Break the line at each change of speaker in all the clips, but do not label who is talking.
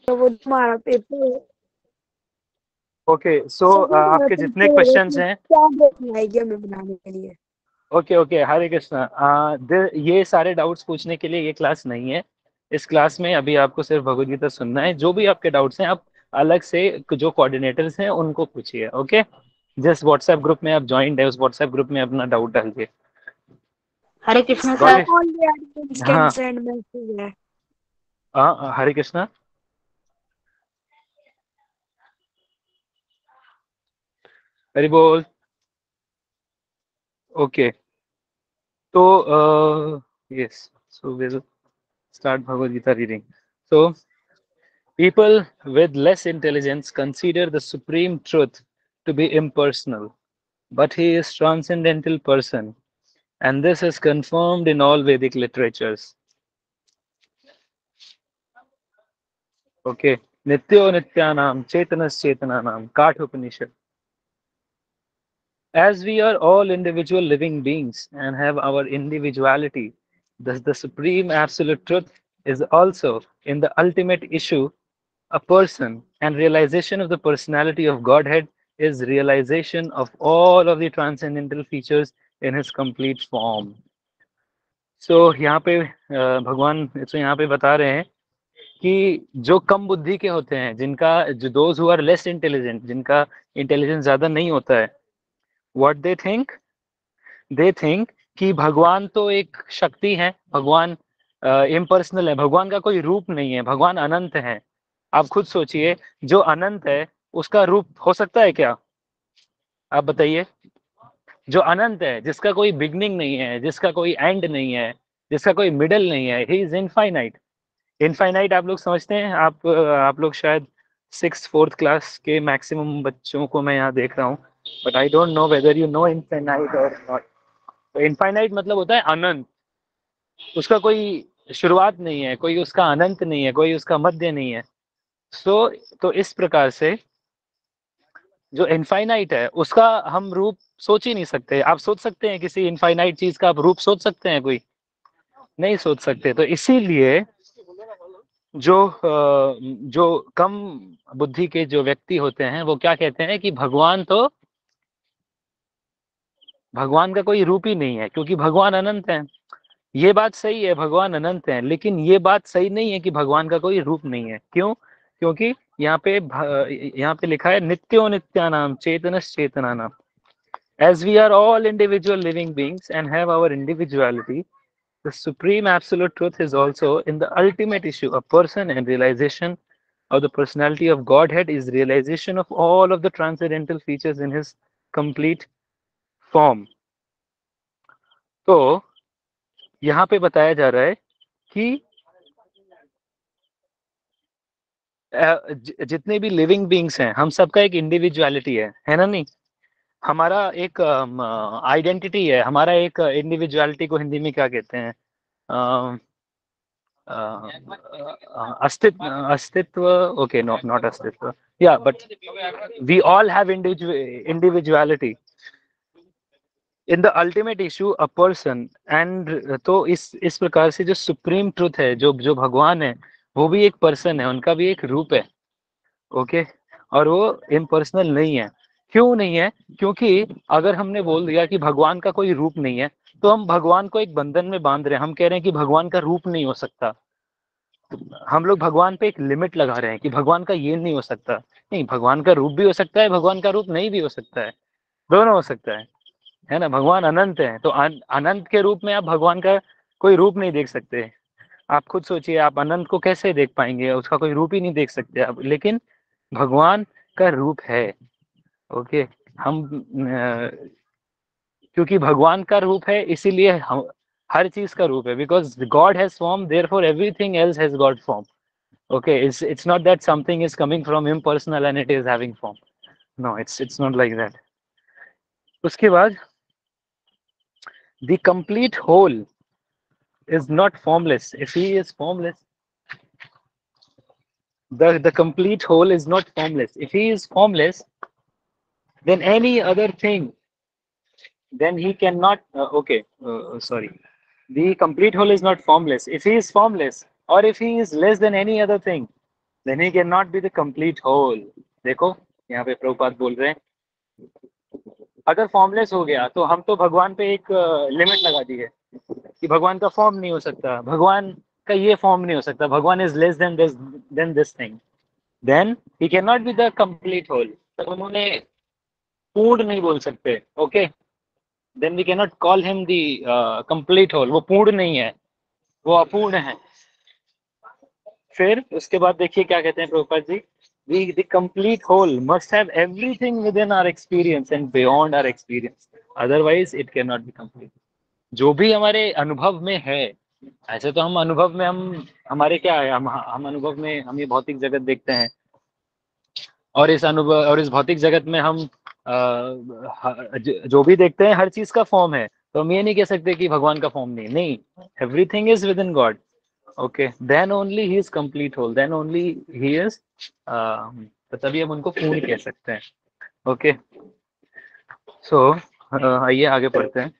तो वो तुम्हारा पेपर
ओके, सो आपके जितने क्वेश्चंस हैं,
क्या देखना है हमें बनाने के लिए।
ओके ओके, हरे कृष्णा, ये सारे डाउट्स पूछने के लिए ये क्लास नहीं है। इस क्लास में अभी आपको सिर्फ भगवद गीता सुनना है। जो भी आपके डाउट्स हैं, आप अलग से जो कोऑर्डिनेटर्स हैं उनको पूछिए। ओके, जिस व्हाट्सएप ग्रुप में आप ज्वाइंट है उस व्हाट्सएप ग्रुप में अपना डाउट डालिए।
Hare Krishna
got
sir.
It?
Already
हाँ,
इंस्टेंट सेंड मैसेज है।
हाँ, हरे कृष्णा, हरि बोल। ओके, तो yes, so will start Bhagavad Gita reading. So people with less intelligence consider the supreme truth to be impersonal, but he is transcendental person, and this is confirmed in all Vedic literatures. Okay, Nityo Nityanam Chetanas Chetananam Kathopanishad. As we are all individual living beings and have our individuality, thus the supreme absolute truth is also in the ultimate issue a person, and realization of the personality of Godhead is realization of all of the transcendental features in his complete form. So यहाँ पे भगवान तो यहाँ पे बता रहे हैं कि जो कम बुद्धि के होते हैं, जिनका जो those who are less intelligent, जिनका इंटेलिजेंस ज्यादा नहीं होता है, व्हाट दे थिंक कि भगवान तो एक शक्ति है, भगवान इम्पर्सनल है, भगवान का कोई रूप नहीं है, भगवान अनंत है। आप खुद सोचिए, जो अनंत है उसका रूप हो सकता है क्या? आप बताइए। जो अनंत है, जिसका कोई बिगनिंग नहीं है, जिसका कोई एंड नहीं है, जिसका कोई मिडल नहीं है, ही इज इनफाइनाइट। इनफाइनाइट आप लोग समझते हैं? आप लोग शायद 6th 4th क्लास के मैक्सिमम बच्चों को मैं यहाँ देख रहा हूँ, but I don't know whether you know infinite और नॉट। तो इनफाइनाइट मतलब होता है अनंत, उसका कोई शुरुआत नहीं है, कोई उसका अनंत नहीं है, कोई उसका मध्य नहीं है। सो तो इस प्रकार से जो इनफाइनाइट है उसका हम रूप सोच ही नहीं सकते। आप सोच सकते हैं किसी इनफाइनाइट चीज का आप रूप सोच सकते हैं? कोई नहीं सोच सकते। तो इसीलिए जो कम बुद्धि के जो व्यक्ति होते हैं वो क्या कहते हैं कि भगवान का कोई रूप ही नहीं है, क्योंकि भगवान अनंत है। ये बात सही है, भगवान अनंत है, लेकिन ये बात सही नहीं है कि भगवान का कोई रूप नहीं है। क्यों? क्योंकि यहाँ पे लिखा है नित्यो नित्यानाम चेतनस चेतनानाम। As we are all individual living beings and have our individuality, the supreme absolute truth is also in the ultimate issue, a person, and realization of the personality of Godhead is realization of all of the transcendental features in his complete form. तो यहाँ पे बताया जा रहा है कि जितने भी लिविंग बींग्स हैं, हम सबका एक इंडिविजुअलिटी है ना? नहीं, हमारा एक आइडेंटिटी है, हमारा एक इंडिविजुअलिटी को हिंदी में क्या कहते हैं? अ, अस्तित्व, ओके, नो नॉट अस्तित्व, या but we all have individuality in the ultimate issue a person end. तो इस प्रकार से जो सुप्रीम ट्रुथ है, जो जो भगवान है, वो भी एक पर्सन है, उनका भी एक रूप है। ओके, और वो इम्पर्सनल नहीं है। क्यों नहीं है? क्योंकि अगर हमने बोल दिया कि भगवान का कोई रूप नहीं है, तो हम भगवान को एक बंधन में बांध रहे हैं। हम कह रहे हैं कि भगवान का रूप नहीं हो सकता। हम लोग भगवान पे एक लिमिट लगा रहे हैं कि भगवान का ये नहीं हो सकता। नहीं, भगवान का रूप भी हो सकता है, भगवान का रूप नहीं भी हो सकता है, दोनों हो सकता है ना? भगवान अनंत है, तो अनंत के रूप में आप भगवान का कोई रूप नहीं देख सकते। आप खुद सोचिए, आप अनंत को कैसे देख पाएंगे? उसका कोई रूप ही नहीं देख सकते आप, लेकिन भगवान का रूप है। ओके, हम क्योंकि भगवान का रूप है इसीलिए हम हर चीज का रूप है, because God has form, therefore everything else has got form. Okay, it's not that something is coming from impersonal and it is having form. No, it's not like that. उसके बाद the complete whole is not formless. If he is formless, the complete whole is not formless. If he is formless, then any other thing, then he cannot. Sorry. The complete whole is not formless. If he is formless, or if he is less than any other thing, then he cannot be the complete whole. देखो यहाँ पे प्रभुपाद बोल रहे हैं, अगर formless हो गया तो हम तो भगवान पे एक लिमिट लगा दी है कि भगवान का फॉर्म नहीं हो सकता, भगवान का ये फॉर्म नहीं हो सकता, भगवान is less than this thing, then he can not be the complete whole. तो उन्होंने पूर्ण नहीं बोल सकते, okay, then we can not call him the complete whole. वो पूर्ण नहीं है, वो अपूर्ण है। फिर उसके बाद देखिए क्या कहते हैं Prabhupada ji, the complete whole must have everything within our experience and beyond our experience, otherwise it cannot be complete। जो भी हमारे अनुभव में है, ऐसे तो हम अनुभव में हम हमारे क्या है, हम अनुभव में हम ये भौतिक जगत देखते हैं, और इस अनुभव और इस भौतिक जगत में हम जो भी देखते हैं हर चीज का फॉर्म है। तो हम ये नहीं कह सकते कि भगवान का फॉर्म नहीं, everything is within God, okay, then only he is complete whole, then only he is, तो तभी हम उनको पूर्ण कह सकते हैं, ओके। सो आइए आगे पढ़ते हैं।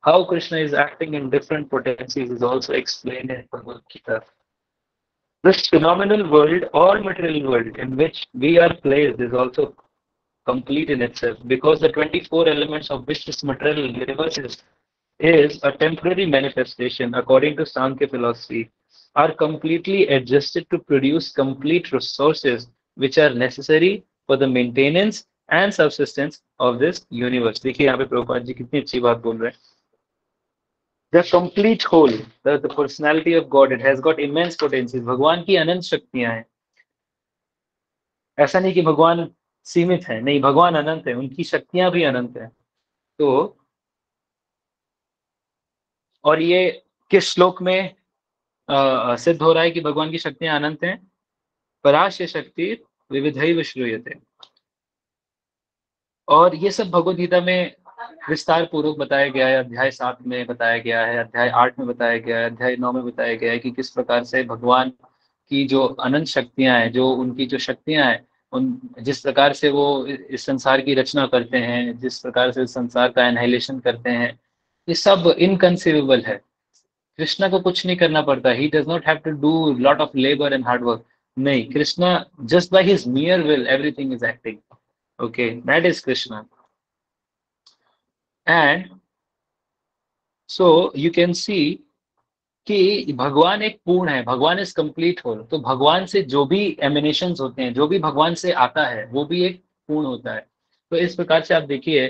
How Krishna is acting in different potencies is also explained in Bhagavad Gita. This phenomenal world or material world in which we are placed is also complete in itself, because the 24 elements of which this material universe is a temporary manifestation, according to Sankhya philosophy, are completely adjusted to produce complete resources which are necessary for the maintenance and subsistence of this universe। देखिए यहाँ पे प्रभुपाद जी कितनी अच्छी बात बोल रहे हैं। The complete whole, the personality of God, it has got immense potencies। भगवान की अनंत शक्तियां हैं। ऐसा नहीं कि भगवान सीमित है, नहीं, भगवान अनंत है, उनकी शक्तियां भी अनंत है। तो और ये किस श्लोक में सिद्ध हो रहा है कि भगवान की शक्तियां अनंत हैं? पराश्य शक्ति विविधैव श्रूयते। और ये सब भगवद गीता में विस्तार पूर्वक बताया गया है। अध्याय 7 में बताया गया है, अध्याय 8 में बताया गया है, अध्याय 9 में बताया गया है कि किस प्रकार से भगवान की जो अनंत शक्तियां हैं, जो उनकी जो शक्तियां हैं, उन जिस प्रकार से वो इस संसार की रचना करते हैं, जिस प्रकार से इस संसार का एनहाइलेशन करते हैं, ये सब इनकंसीवेबल है। कृष्णा को कुछ नहीं करना पड़ता, he does not have to do lot of labour and hard work. नहीं, Krishna just by his mere will everything is acting, okay, that is Krishna. And so you can see कि भगवान एक पूर्ण है, भगवान इज कंप्लीट होल। तो भगवान से जो भी एमिनेशंस होते हैं, जो भी भगवान से आता है, वो भी एक पूर्ण होता है। तो इस प्रकार से आप देखिए,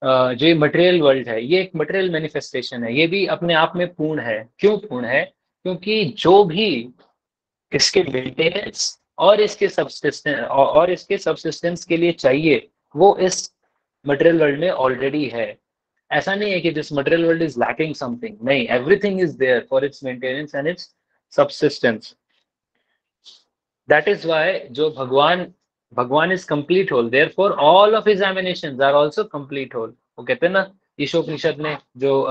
जो ये मटेरियल वर्ल्ड है, ये एक मटेरियल मैनिफेस्टेशन है, ये भी अपने आप में पूर्ण है। क्यों पूर्ण है? क्योंकि जो भी इसके मेंटेनेंस और इसके सब्सिस्टेंस के लिए चाहिए, वो इस मटेरियल वर्ल्ड में ऑलरेडी है। ऐसा नहीं है कि this material world is lacking something, नहीं, everything is there for its maintenance and its subsistence. That is why जो भगवान is complete whole, therefore all of his emanations are also complete whole. वो कहते हैं ना ईशोपनिषद में जो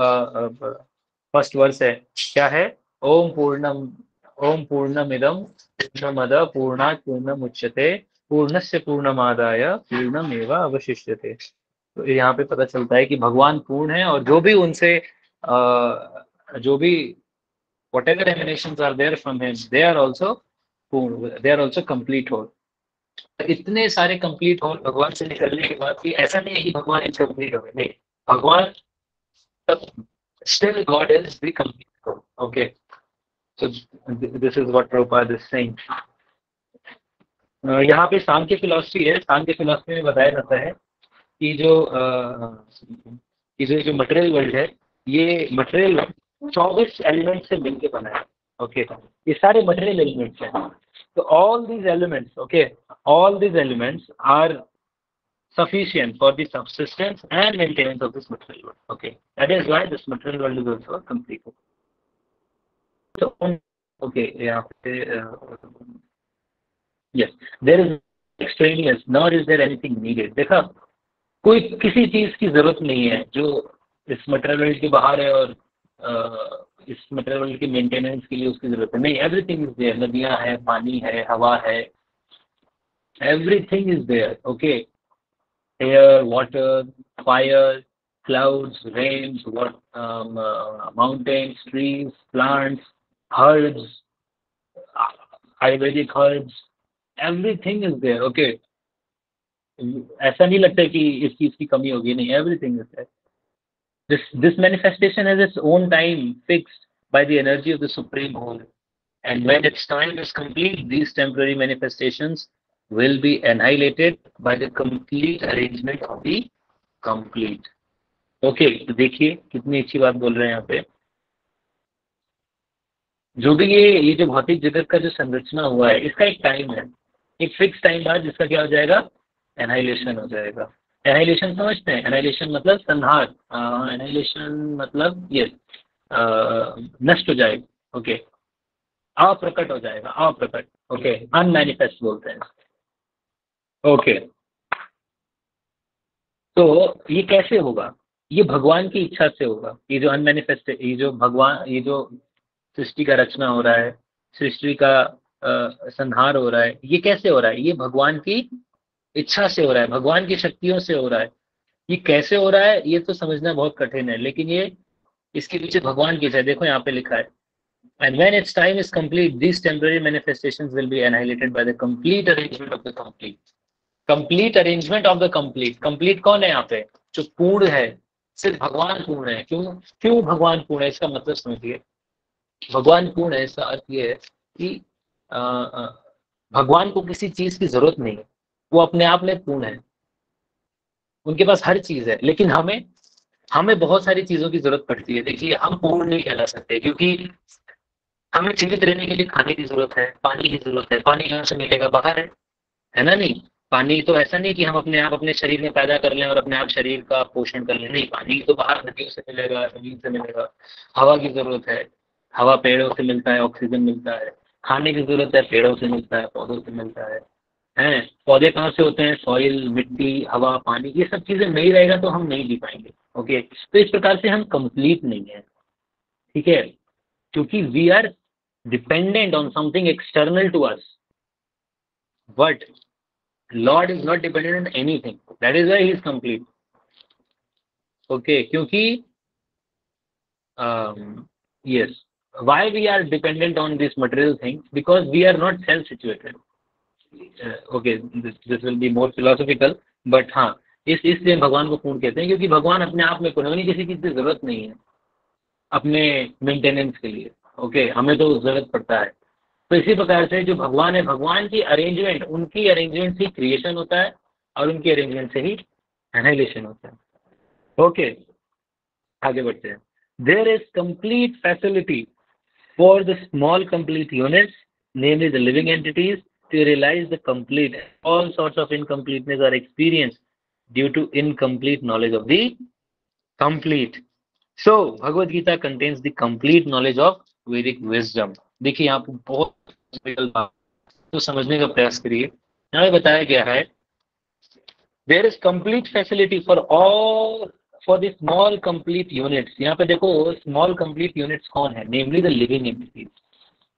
फर्स्ट वर्स है, क्या है? ओम पूर्णमिदं पूर्णमद पूर्णात् पूर्णमुच्यते पूर्णस्य पूर्णमादाय पूर्णमेव अवशिष्यते। तो यहाँ पे पता चलता है कि भगवान पूर्ण है, और जो भी उनसे जो भी whatever emanations are there from him, they are also पूर्ण, they are also complete whole। इतने सारे कंप्लीट होल भगवान से निकलने के बाद भी ऐसा नहीं है कि भगवान इनकम्प्लीट हो गए, नहीं, भगवान still God is the complete whole, okay। So this is what Prabhupada is saying। यहाँ पे सांख्य फिलॉसफी है, सांख्य फिलॉसफी में बताया जाता है कि जो मटेरियल वर्ल्ड है, ये मटेरियल 24 एलिमेंट से मिलकर बना है, ओके। ये सारे मटेरियल एलिमेंट्स हैं। तो all these elements, okay, all these elements are sufficient for the subsistence and maintenance of this material world, okay। That is why this material world is also complete। So okay, यहाँ पे yes, there is extraneous nor is there anything needed। देखा, कोई किसी चीज की जरूरत नहीं है जो इस मटेरियल वर्ल्ड के बाहर है, और इस मटेरियल वर्ल्ड के मेंटेनेंस के लिए उसकी जरूरत है, नहीं, एवरीथिंग इज देयर। नदियां हैं, पानी है, हवा है,
Everything is there. Okay, air, water, fire, clouds, rains, mountains, trees, plants, herbs, Ayurvedic herbs. Everything is there. Okay, ऐसा नहीं लगता कि इस चीज की कमी होगी, नहीं, everything is there. This manifestation has its own time fixed by the energy of the supreme whole. And when its time is complete, these temporary manifestations will be annihilated by the complete arrangement of the complete. Okay, तो देखिए कितनी अच्छी बात बोल रहे हैं यहाँ पे. जो भी ये जो भौतिक जगत का जो संरचना हुआ है, इसका एक टाइम है, एक फिक्स टाइम बाद जिसका क्या हो जाएगा, एनाइलेशन हो जाएगा. एनाइलेशन समझते हैं? एनाइलेशन मतलब संहार, एनाइलेशन मतलब ये नष्ट हो जाएगा. ओके, अप्रकट हो जाएगा, अप्रकट. ओके, अनमैनिफेस्ट बोलते हैं. ओके, तो ये कैसे होगा? ये भगवान की इच्छा से होगा. ये जो अनमैनिफेस्ट, ये जो भगवान, ये जो सृष्टि का रचना हो रहा है, सृष्टि का संहार हो रहा है, ये कैसे हो रहा है? ये भगवान की इच्छा से हो रहा है, भगवान की शक्तियों से हो रहा है. ये कैसे हो रहा है ये तो समझना बहुत कठिन है, लेकिन ये इसके पीछे भगवान की इच्छा है. देखो यहाँ पे लिखा है, and when its time is complete, these temporary manifestations will be annihilated by the complete arrangement of the complete. Complete arrangement of the complete. Complete कौन है यहाँ पे? जो पूर्ण है, सिर्फ भगवान पूर्ण है. क्यों क्यों भगवान पूर्ण है? इसका मतलब समझिए, भगवान पूर्ण है इसका अर्थ ये है कि भगवान को किसी चीज की जरूरत नहीं है, वो अपने आप में पूर्ण है, उनके पास हर चीज है. लेकिन हमें बहुत सारी चीजों की जरूरत पड़ती है. देखिए, हम पूर्ण नहीं कहला सकते, क्योंकि हमें जीवित रहने के लिए खाने की जरूरत है, पानी की जरूरत है. पानी कहाँ से मिलेगा? बाहर है ना? नहीं, पानी तो ऐसा नहीं कि हम अपने आप अपने शरीर में पैदा कर लें और अपने आप शरीर का पोषण कर लें. नहीं, पानी तो बाहर नदियों से मिलेगा, जमीन से मिलेगा. हवा की जरूरत है, हवा पेड़ों से मिलता है, ऑक्सीजन मिलता है. खाने की जरूरत है, पेड़ों से मिलता है, पौधों से मिलता है. हैं, पौधे कहाँ से होते हैं? सॉइल, मिट्टी, हवा, पानी. ये सब चीजें नहीं रहेगा तो हम नहीं जी पाएंगे. ओके, तो इस प्रकार से हम कंप्लीट नहीं है. ठीक है, क्योंकि we are dependent on something external to us, but lord is not dependent on anything. That is why he is complete. Okay, क्योंकि yes, why we are dependent on this material things? Because we are not self situated. Okay, this will be more philosophical, but हाँ, इसलिए भगवान को पूर्ण कहते हैं, क्योंकि भगवान अपने आप में पूर्ण है, उन्हें किसी चीज की जरूरत नहीं है अपने मेंटेनेंस के लिए. ओके, हमें तो जरूरत पड़ता है. तो इसी प्रकार से जो भगवान है, भगवान की अरेंजमेंट, उनकी अरेंजमेंट से क्रिएशन होता है और उनकी अरेंजमेंट से ही एनाइलेशन होता है. ओके, आगे बढ़ते हैं. There is complete facility for the small complete units, namely the living entities, to realize the complete. All sorts of incompleteness are experienced due to incomplete knowledge of the complete. So, Bhagavad Gita contains the complete knowledge of Vedic wisdom. देखिए, यहाँ पर बहुत बात तो समझने का प्रयास करिए. यहाँ पे बताया गया है, there is complete facility for all, for the small complete units. यहाँ पे देखो, small complete units कौन है? Namely the living entities.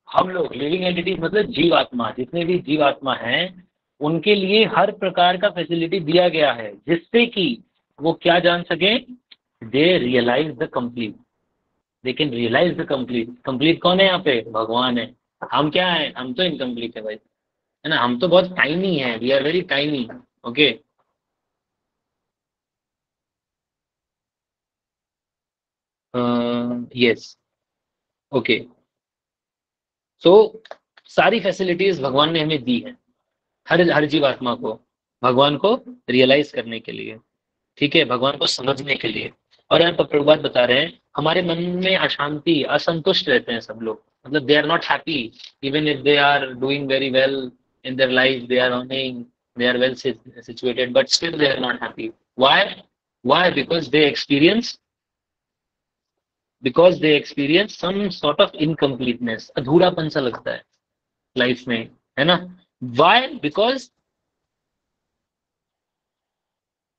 हम लोग लिविंग एंटिटीज मतलब जीवात्मा, जितने भी जीवात्मा हैं उनके लिए हर प्रकार का फैसिलिटी दिया गया है, जिससे कि वो क्या जान सके? They realise the complete. They can realise the complete. Complete कौन है यहाँ पे? भगवान है. हम क्या है? हम तो इनकम्प्लीट है भाई, है ना? हम तो बहुत टाइनी है, we are very tiny. Okay, yes. Okay, तो सारी फैसिलिटीज भगवान ने हमें दी है, हर जीवात्मा को, भगवान को रियलाइज करने के लिए. ठीक है, भगवान को समझने के लिए. और यहाँ पर प्रभुपाद बता रहे हैं, हमारे मन में अशांति, असंतुष्ट रहते हैं सब लोग. मतलब they are not happy even if they are doing very well in their life, they are earning, they are well situated, but still they are not happy. Why? Because they experience some sort of incompleteness. अधूरापन सा लगता है life में, है ना? Why? Because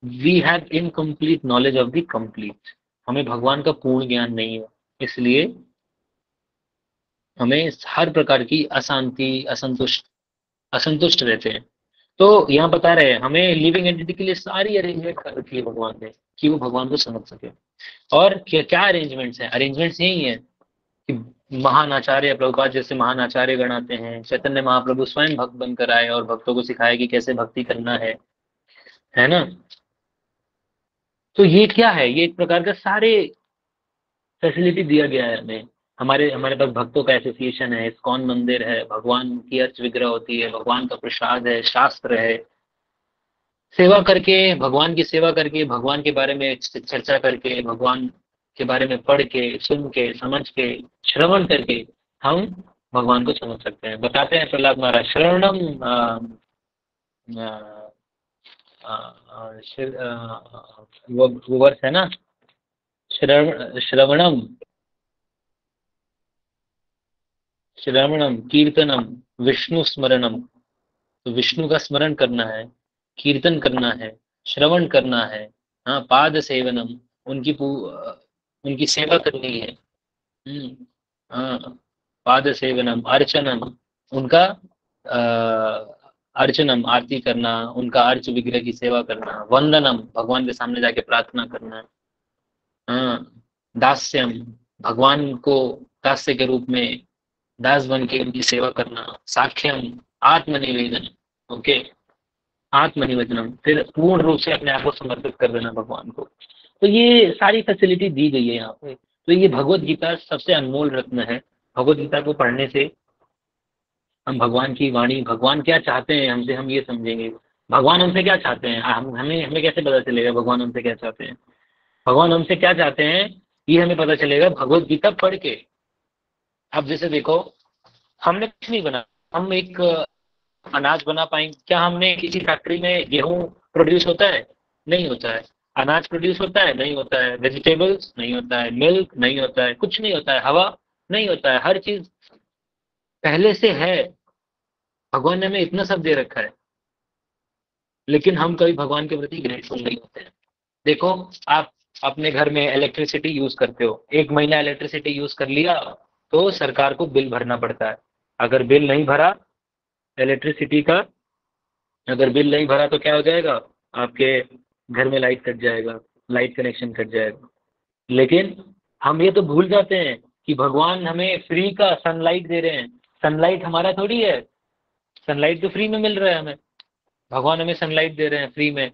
we have incomplete knowledge of the complete. हमें भगवान का पूर्ण ज्ञान नहीं है, इसलिए हमें हर प्रकार की अशांति, असंतुष्ट रहते हैं. तो यहाँ बता रहे हैं हमें लिविंग एंटिटी के लिए सारी अरेंजमेंट कर रखी है भगवान ने कि वो भगवान को समझ सके। और क्या क्या अरेंजमेंट्स हैं? अरेंजमेंट्स यही है कि महान आचार्य प्रभुपाद जैसे महान आचार्य गण आते हैं, चैतन्य महाप्रभु स्वयं भक्त बनकर आए और भक्तों को सिखाए कि कैसे भक्ति करना है ना। तो ये क्या है? ये एक प्रकार का सारे फैसिलिटी दिया गया है हमें। हमारे हमारे पास भक्तों का एसोसिएशन है, इस्कॉन मंदिर है, भगवान की अर्च विग्रह होती है, भगवान का प्रसाद है, शास्त्र है। सेवा करके, भगवान की सेवा करके, भगवान के बारे में चर्चा करके, भगवान के बारे में पढ़ के, सुन के, समझ के, श्रवण करके हम भगवान को समझ सकते हैं। बताते हैं प्रहलाद महाराज, श्रवणम वो वर्ष है ना, श्रवणम श्रवणम कीर्तनम विष्णु स्मरणम। तो विष्णु का स्मरण करना है, कीर्तन करना है, श्रवण करना है, हाँ, पाद सेवनम, उनकी सेवा करनी है, हाँ, पाद सेवनम, अर्चनम, उनका अर्चनम, आरती करना, उनका अर्च विग्रह की सेवा करना, वंदनम, भगवान के सामने जाके प्रार्थना करना, हाँ, दास्यम, भगवान को दास्य के रूप में दास बन के उनकी सेवा करना, साख्यम, आत्मनिवेदन, ओके, आत्मनिवेदनम, फिर पूर्ण रूप से अपने आप को समर्पित कर देना भगवान को। तो ये सारी फैसिलिटी दी गई है यहाँ पे। तो ये भगवत गीता सबसे अनमोल रत्न है। भगवत गीता को पढ़ने से हम भगवान की वाणी, भगवान क्या चाहते हैं हमसे, हम ये समझेंगे। भगवान हमसे क्या चाहते हैं, हमें हमें कैसे पता चलेगा भगवान हमसे क्या चाहते हैं? भगवान हमसे क्या चाहते हैं ये हमें पता चलेगा भगवत गीता पढ़ के। अब जैसे देखो, हमने कुछ नहीं बना, हम एक अनाज बना पाएंगे क्या? हमने किसी फैक्ट्री में गेहूं प्रोड्यूस होता है? नहीं होता है। अनाज प्रोड्यूस होता है? नहीं होता है। वेजिटेबल्स नहीं होता है, मिल्क नहीं होता है, कुछ नहीं होता है, हवा नहीं होता है, हर चीज पहले से है। भगवान ने हमें इतना सब दे रखा है, लेकिन हम कभी भगवान के प्रति ग्रेटफुल नहीं होते हैं। देखो, आप अपने घर में इलेक्ट्रिसिटी यूज करते हो, 1 महीना इलेक्ट्रिसिटी यूज कर लिया तो सरकार को बिल भरना पड़ता है। अगर बिल नहीं भरा इलेक्ट्रिसिटी का, अगर बिल नहीं भरा तो क्या हो जाएगा? आपके घर में लाइट कट जाएगा, लाइट कनेक्शन कट जाएगा। लेकिन हम ये तो भूल जाते हैं कि भगवान हमें फ्री का सनलाइट दे रहे हैं। सनलाइट हमारा थोड़ी है, सनलाइट तो फ्री में मिल रहा है हमें। भगवान हमें सनलाइट दे रहे हैं फ्री में,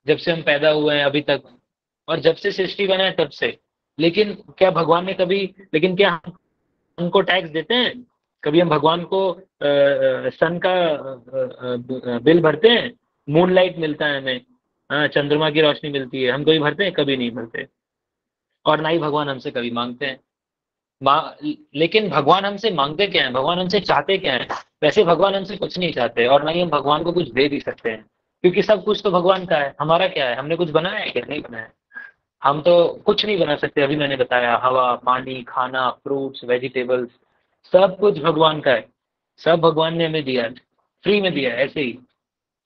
जब से हम पैदा हुए हैं अभी तक, और जब से सृष्टि बना है तब से। लेकिन क्या भगवान ने कभी, लेकिन क्या हम उनको टैक्स देते हैं? कभी हम भगवान को सन का बिल भरते हैं? मूनलाइट मिलता है हमें, हाँ, चंद्रमा की रोशनी मिलती है, हम कभी भरते हैं? कभी नहीं भरते। और ना ही भगवान हमसे कभी मांगते हैं। लेकिन भगवान हमसे मांगते क्या है, भगवान हमसे चाहते क्या है? वैसे भगवान हमसे कुछ नहीं चाहते, और ना ही हम भगवान को कुछ दे भी सकते हैं, क्योंकि सब कुछ तो भगवान का है। हमारा क्या है? हमने कुछ बनाया है क्या? नहीं बनाया। हम तो कुछ नहीं बना सकते। अभी मैंने बताया, हवा, पानी, खाना, फ्रूट्स, वेजिटेबल्स, सब कुछ भगवान का है। सब भगवान ने हमें दिया है, फ्री में दिया है ऐसे ही।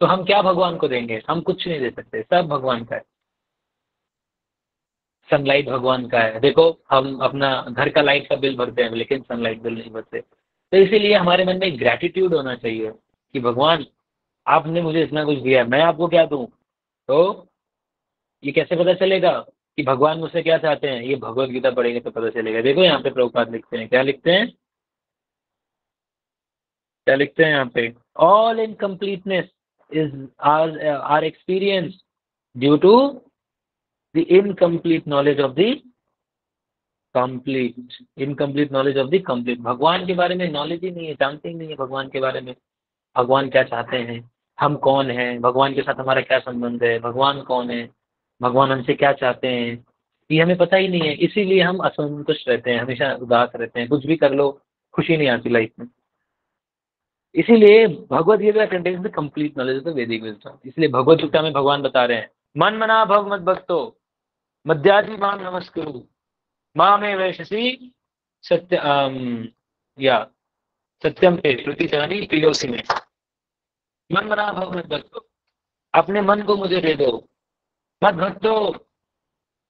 तो हम क्या भगवान को देंगे? हम कुछ नहीं दे सकते, सब भगवान का है। सनलाइट भगवान का है। देखो, हम अपना घर का लाइट का बिल भरते हैं, लेकिन सनलाइट बिल नहीं भरते। तो इसीलिए हमारे मन में ग्रैटिट्यूड होना चाहिए कि भगवान, आपने मुझे इतना कुछ दिया है, मैं आपको क्या दूं? तो ये कैसे पता चलेगा कि भगवान मुझसे क्या चाहते हैं? ये भगवत गीता पढ़ेंगे तो पता चलेगा। देखो यहाँ पे प्रभुपाद लिखते हैं, क्या लिखते हैं, क्या लिखते हैं यहाँ पे? All incompleteness is are experience due to the incomplete knowledge of the complete, incomplete knowledge of the complete. भगवान के बारे में नॉलेज ही नहीं है, जानते ही नहीं है भगवान के बारे में। भगवान क्या चाहते हैं, हम कौन हैं, भगवान के साथ हमारा क्या संबंध है, भगवान कौन है, भगवान हमसे क्या चाहते हैं, ये हमें पता ही नहीं है। इसीलिए हम असंतुष्ट रहते हैं, हमेशा उदास रहते हैं, कुछ भी कर लो खुशी नहीं आती लाइफ में। इसीलिए Bhagavad Gita contains the complete knowledge of the Vedic wisdom. इसलिए भगवत गीता में भगवान बता रहे हैं, मन मना भव मद भक्तो मध्याधि माम नमस्कुरु मामे वैशसी सत्य या सत्यम पे प्रतिचरणी प्रियोसी में। मन मना भव मद भक्तो, अपने मन को मुझे दे दो। मत भक्तो,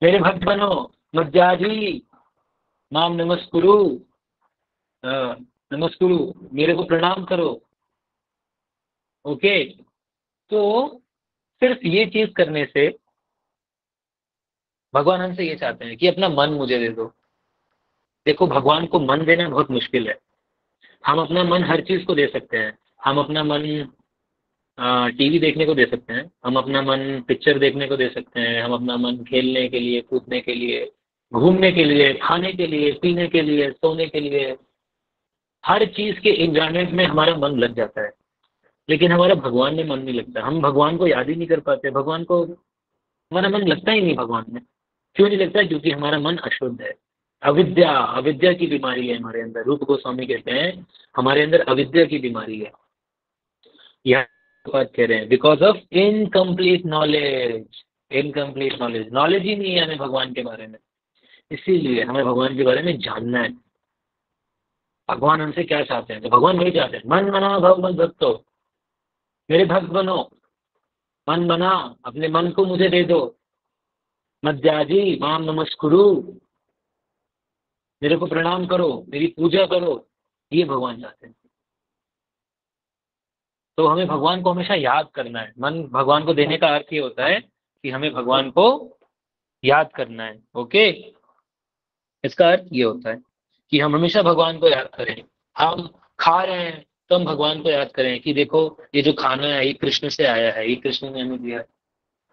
मेरे भक्त बनो। मध्याधि माम नमस्कुरु, नमस्कुरु, मेरे को प्रणाम करो। ओके, तो सिर्फ ये चीज करने से भगवान हमसे ये चाहते हैं कि अपना मन मुझे दे दो। देखो, भगवान को मन देना बहुत मुश्किल है। हम अपना मन हर चीज को दे सकते हैं। हम अपना मन टीवी देखने को दे सकते हैं, हम अपना मन पिक्चर देखने को दे सकते हैं, हम अपना मन खेलने के लिए, कूदने के लिए, घूमने के लिए, खाने के लिए, पीने के लिए, सोने के लिए, हर चीज के एंजॉयमेंट में हमारा मन लग जाता है। लेकिन हमारा भगवान में मन नहीं लगता। हम भगवान को याद ही नहीं कर पाते। भगवान को हमारा मन लगता ही नहीं भगवान में। क्यों नहीं लगता? क्योंकि हमारा मन अशुद्ध है। अविद्या, अविद्या की बीमारी है हमारे अंदर। रूप गोस्वामी कहते हैं हमारे अंदर अविद्या की बीमारी है। यह बात कह रहे हैं, because of incomplete knowledge. Incomplete knowledge, knowledge ही नहीं है हमें भगवान के बारे में। इसीलिए हमें भगवान के बारे में जानना है। भगवान हमसे क्या चाहते हैं? तो भगवान वही चाहते हैं, मन बना भव मत भक्तो, मेरे भक्त बनो। मन बना, अपने मन को मुझे दे दो। मध्याजी माम नमस्कुरु, मेरे को प्रणाम करो, मेरी पूजा करो। ये भगवान चाहते हैं। तो हमें भगवान को हमेशा याद करना है। मन भगवान को देने का अर्थ ये होता है कि हमें भगवान को याद करना है। ओके, इसका अर्थ ये होता है कि हम हमेशा भगवान को याद करें। हम खा रहे हैं तो हम भगवान को याद करें कि देखो ये जो खाना है ये कृष्ण से आया है, ये कृष्ण ने हमें दिया है।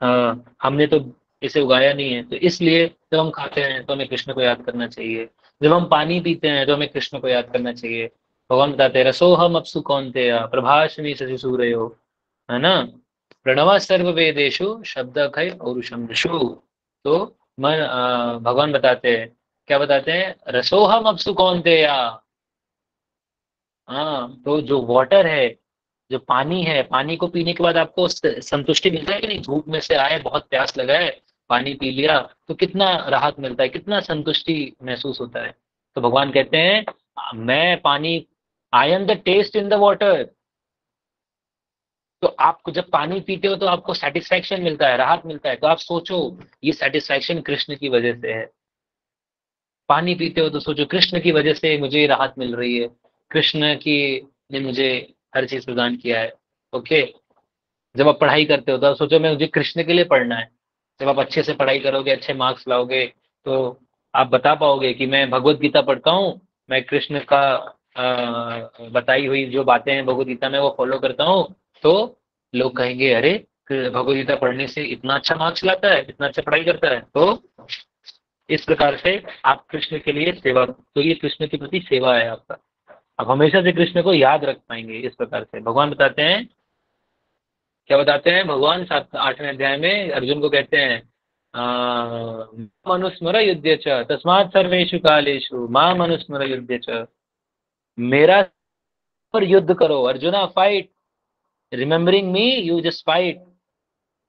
हाँ, हमने तो इसे उगाया नहीं है, तो इसलिए जब हम खाते हैं तो हमें कृष्ण को याद करना चाहिए। जब हम पानी पीते हैं तो हमें कृष्ण को याद करना चाहिए। भगवान बताते हैं रसोहम अप्सु कौन्तेय प्रभाषणी शशि सूर्यो, है ना, प्रणव सर्व वेदेशु शब्द खय पौरुषम ऋषु। तो भगवान बताते हैं, क्या बताते हैं? रसोहम अप्सु कौन्तेय। हाँ, तो जो वाटर है, जो पानी है, पानी को पीने के बाद आपको संतुष्टि मिलता है कि नहीं? धूप में से आए, बहुत प्यास लगा है, पानी पी लिया तो कितना राहत मिलता है, कितना संतुष्टि महसूस होता है। तो भगवान कहते हैं मैं पानी, I am the taste in the water. तो आपको जब पानी पीते हो तो आपको सेटिस्फैक्शन मिलता है, राहत मिलता है। तो आप सोचो ये सेटिस्फैक्शन कृष्ण की वजह से है। पानी पीते हो तो सोचो कृष्ण की वजह से मुझे राहत मिल रही है, कृष्ण की ने मुझे हर चीज प्रदान किया है। ओके, जब आप पढ़ाई करते हो तो आप सोचो मैं, मुझे कृष्ण के लिए पढ़ना है। जब आप अच्छे से पढ़ाई करोगे, अच्छे मार्क्स लाओगे, तो आप बता पाओगे कि मैं भगवत गीता पढ़ता हूँ, मैं कृष्ण का बताई हुई जो बातें हैं भगवत गीता में वो फॉलो करता हूँ। तो लोग कहेंगे अरे भगवत गीता पढ़ने से इतना अच्छा मार्क्स लाता है, इतना अच्छा पढ़ाई करता है। तो इस प्रकार से आप कृष्ण के लिए सेवा, तो ये कृष्ण के प्रति सेवा है आपका। आप हमेशा से कृष्ण को याद रख पाएंगे। इस प्रकार से भगवान बताते हैं, क्या बताते हैं भगवान 8वें अध्याय में अर्जुन को कहते हैं मनुस्मर युद्ध च तस्मात् सर्वेषु कालेषु माम अनुस्मर युद्ध च। मेरा पर युद्ध करो arjuna, fight, remembering me you just fight.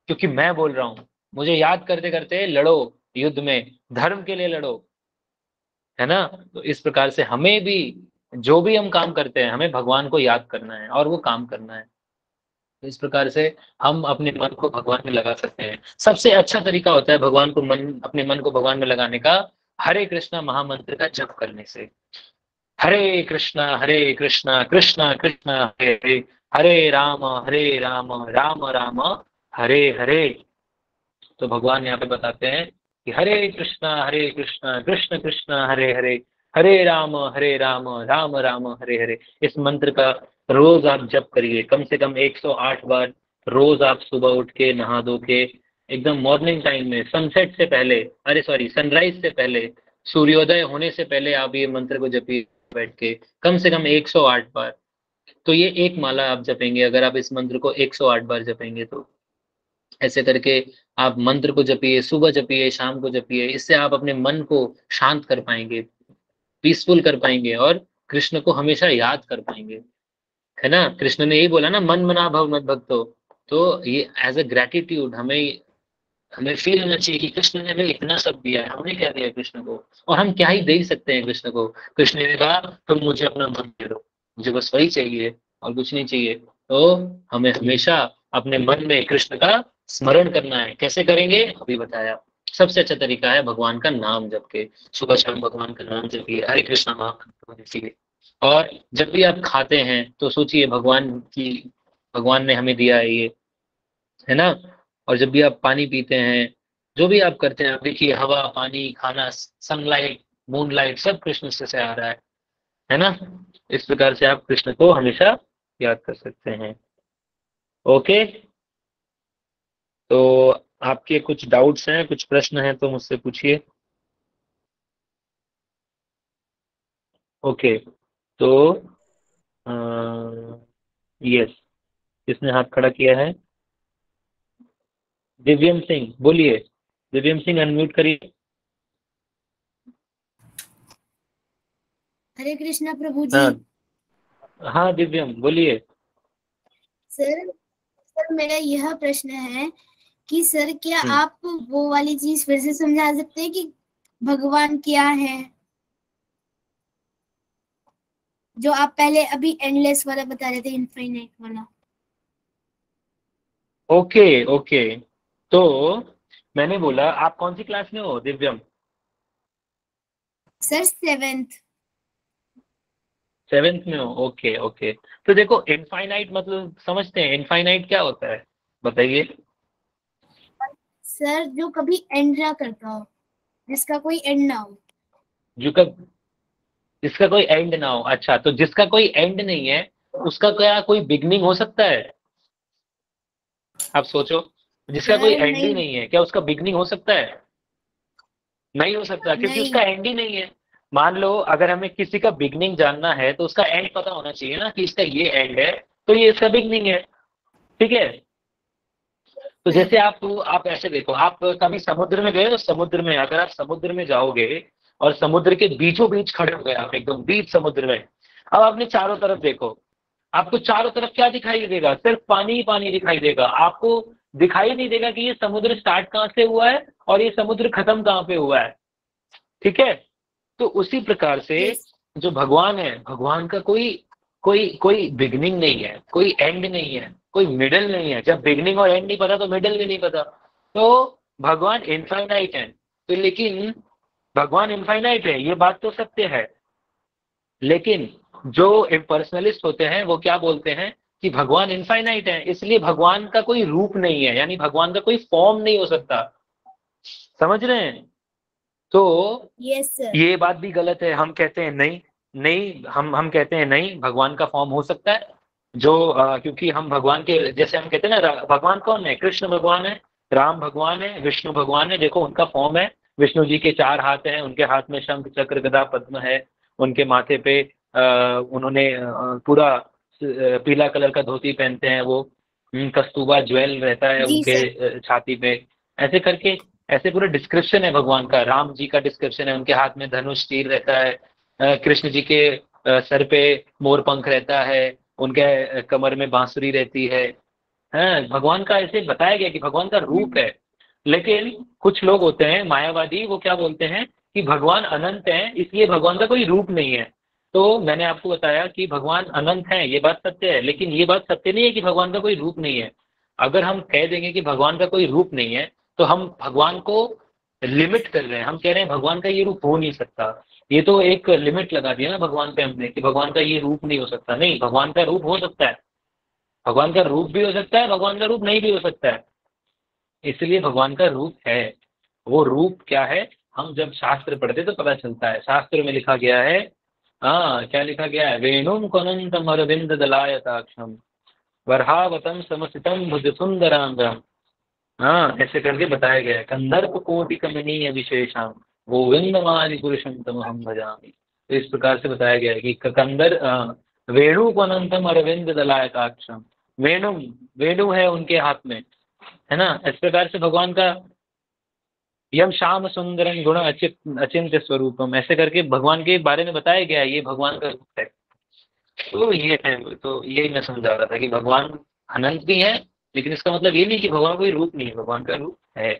क्योंकि मैं बोल रहा हूँ, मुझे याद करते करते लड़ो, युद्ध में धर्म के लिए लड़ो, है ना। तो इस प्रकार से हमें भी, जो भी हम काम करते हैं, हमें भगवान को याद करना है और वो काम करना है। तो इस प्रकार से हम अपने मन को भगवान में लगा सकते हैं। सबसे अच्छा तरीका होता है भगवान को अपने मन को भगवान में लगाने का, हरे कृष्णा महामंत्र का जप करने से। हरे कृष्णा कृष्णा कृष्णा हरे हरे, हरे राम राम राम हरे हरे। तो भगवान यहाँ पे बताते हैं कि हरे कृष्णा कृष्ण कृष्ण हरे हरे, हरे राम राम राम हरे हरे। इस मंत्र का रोज आप जप करिए, कम से कम 108 बार रोज। आप सुबह उठ के नहा धो के एकदम मॉर्निंग टाइम में, सनसेट से पहले, अरे सॉरी सनराइज से पहले, सूर्योदय होने से पहले आप ये मंत्र को जपिए बैठ के, कम से कम 108 बार। तो ये एक माला आप जपेंगे अगर आप इस मंत्र को 108 बार जपेंगे तो। ऐसे करके आप मंत्र को जपिए, सुबह जपिए, शाम को जपिए। इससे आप अपने मन को शांत कर पाएंगे, पीसफुल कर पाएंगे और कृष्ण को हमेशा याद कर पाएंगे, है ना। कृष्ण ने यही बोला ना, मन मना भव मत भक्तो। तो ये एज अ ग्रेटिट्यूड हमें हमें फील होना चाहिए कि कृष्ण ने हमें इतना सब दिया है, हमने क्या दिया कृष्ण को, और हम क्या ही दे सकते हैं कृष्ण को। कृष्ण ने कहा तुम मुझे अपना मन दे दो, मुझे बस वही चाहिए और कुछ नहीं चाहिए। तो हमें हमेशा अपने मन में कृष्ण का स्मरण करना है। कैसे करेंगे अभी बताया। सबसे अच्छा तरीका है भगवान का नाम जप के, सुबह शाम भगवान का नाम जपिए, हरे कृष्णा महामंत्र जपिए। और जब भी आप खाते हैं तो सोचिए भगवान ने हमें दिया है ये, है ना। और जब भी आप पानी पीते हैं, जो भी आप करते हैं, आप देखिए हवा, पानी, खाना, सनलाइट, मूनलाइट, सब कृष्ण से आ रहा है ना। इस प्रकार से आप कृष्ण को हमेशा याद कर सकते हैं। ओके, तो आपके कुछ डाउट्स हैं, कुछ प्रश्न हैं तो मुझसे पूछिए। ओके, तो यस, किसने हाथ खड़ा किया है? दिव्यम सिंह, बोलिए। दिव्यम सिंह अनम्यूट करिए।
हरे कृष्णा प्रभु जी।
हाँ हाँ, दिव्यम बोलिए।
सर सर मेरा यह प्रश्न है कि सर क्या
हम्म।
आप वो वाली चीज फिर से समझा सकते हैं कि भगवान क्या है, जो आप पहले अभी एंडलेस वाला बता रहे थे, इनफाइनाइट वाला।
ओके ओके, तो मैंने बोला, आप कौन सी क्लास में हो दिव्यम?
Sir 7th।
7th में हो, ओके ओके। तो देखो, इनफाइनाइट मतलब समझते हैं, इनफाइनाइट क्या होता है, बताइए।
सर जो कभी एंड ना करता हो, जिसका कोई एंड ना हो।
जो कब जिसका कोई एंड ना हो। अच्छा, तो जिसका कोई एंड नहीं है, उसका क्या कोई बिगनिंग हो सकता है? आप सोचो, जिसका कोई
सर
एंड ही
नहीं,
नहीं है, क्या उसका बिगनिंग हो सकता है? नहीं हो सकता, क्योंकि
नहीं।
उसका एंड ही नहीं है। मान लो अगर हमें किसी का बिगनिंग जानना है, तो उसका एंड पता होना चाहिए ना, कि इसका ये एंड है, तो ये इसका बिगनिंग है। ठीक है। तो जैसे आप ऐसे देखो, आप कभी समुद्र में गए हो? समुद्र में, अगर आप समुद्र में जाओगे और समुद्र के बीचों बीच खड़े हो गए, आप एकदम बीच समुद्र में, अब आपने चारों तरफ देखो, आपको चारों तरफ क्या दिखाई देगा? सिर्फ पानी ही पानी दिखाई देगा। आपको दिखाई नहीं देगा कि ये समुद्र स्टार्ट कहाँ से हुआ है और ये समुद्र खत्म कहाँ पे हुआ है। ठीक है। तो उसी प्रकार से
यस।
जो भगवान है, भगवान का कोई कोई कोई बिगनिंग नहीं है, कोई एंड नहीं है, कोई मिडल नहीं है। जब बिगनिंग और एंड नहीं पता तो मिडल भी नहीं पता। तो भगवान इनफाइनाइट है। तो लेकिन भगवान इनफाइनाइट है, ये बात तो सत्य है। लेकिन जो इम्पर्सनलिस्ट होते हैं वो क्या बोलते हैं कि भगवान इनफाइनाइट है, इसलिए भगवान का कोई रूप नहीं है, यानी भगवान का कोई फॉर्म नहीं हो सकता। समझ रहे हैं? तो
यस सर।
ये बात भी गलत है। हम कहते हैं नहीं, नहीं, हम कहते हैं नहीं, भगवान का फॉर्म हो सकता है। जो क्योंकि हम भगवान के, जैसे हम कहते हैं ना, भगवान कौन है? कृष्ण भगवान है, राम भगवान है, विष्णु भगवान है। देखो उनका फॉर्म है, विष्णु जी के 4 हाथ हैं, उनके हाथ में शंख चक्र गदा पद्म है, उनके माथे पे उन्होंने पूरा पीला कलर का धोती पहनते हैं वो, कस्तूबा ज्वेल रहता है
जी
उनके
सर।
छाती पे। ऐसे करके, ऐसे पूरा डिस्क्रिप्शन है भगवान का। राम जी का डिस्क्रिप्शन है, उनके हाथ में धनुष तीर रहता है, कृष्ण जी के सर पे मोर पंख रहता है, उनके कमर में बांसुरी रहती है। भगवान का ऐसे बताया गया कि भगवान का रूप है। लेकिन कुछ लोग होते हैं मायावादी, वो क्या बोलते हैं कि भगवान अनंत है, इसलिए भगवान का कोई रूप नहीं है। तो मैंने आपको बताया कि भगवान अनंत है, ये बात सत्य है, लेकिन ये बात सत्य नहीं है कि भगवान का कोई रूप नहीं है। अगर हम कह देंगे कि भगवान का कोई रूप नहीं है, तो हम भगवान को लिमिट कर रहे हैं। हम कह रहे हैं भगवान का ये रूप हो नहीं सकता। ये तो एक लिमिट लगा दिया ना भगवान पे हमने, कि भगवान का ये रूप नहीं हो सकता। नहीं, भगवान का रूप हो सकता है। भगवान का रूप भी हो सकता है, भगवान का रूप नहीं भी हो सकता है। इसलिए भगवान का रूप है। वो रूप क्या है, हम जब शास्त्र पढ़ते तो पता चलता है। शास्त्र में लिखा गया है, हाँ, क्या लिखा गया है? वेणुम कनंतम अरविंद दलायताक्षम वरहावतम समसितम भुज सुंदरांगम। हाँ, ऐसे करके बताया गया है। कंदर्प कोटि कमनीय विशेषम गोविंदमादि पुरुषम तमहम भजामि। तो इस प्रकार से बताया गया है कि कंदर वेणु को अनंतम अरविंद दलायताक्षम। वेणु, वेणु है उनके हाथ में, है ना। इस प्रकार से भगवान का यम श्याम सुंदरम गुण अचिंत्य स्वरूपम, ऐसे करके भगवान के बारे में बताया गया है। ये भगवान का रूप है। तो ये है, तो यही मैं समझा रहा था कि भगवान अनंत भी है, लेकिन इसका मतलब ये नहीं कि भगवान कोई रूप नहीं है, भगवान का रूप है।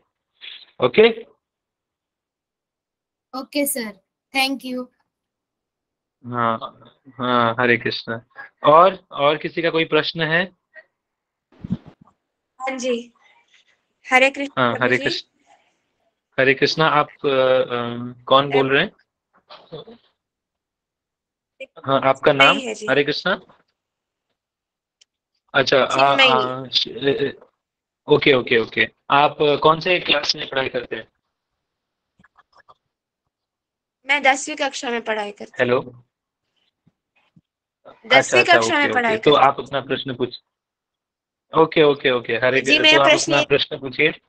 Okay.
Okay sir, thank you.
हाँ हाँ, हरे कृष्ण। और किसी का कोई प्रश्न है?
हाँ जी, हरे कृष्ण
हाँ,
प्रभु
हरे
जी।
कृष्ण। हरे कृष्णा। आप कौन बोल रहे हैं? हाँ, आपका नाम?
नहीं है जी।
हरे कृष्णा। अच्छा,
चिन्मयी।
ओके ओके ओके, आप कौन से क्लास में पढ़ाई करते हैं?
मैं 10वीं कक्षा में पढ़ाई करती
हेलो,
हूँ।
अच्छा
10वीं
अच्छा,
कक्षा में
ओके ओके,
पढ़ाई
तो
करती
आप अपना प्रश्न पूछ। ओके ओके ओके, हरे
जी,
तो
मेरा
आप
प्रश्न
अपना
ये
प्रश्न पूछिए।
था,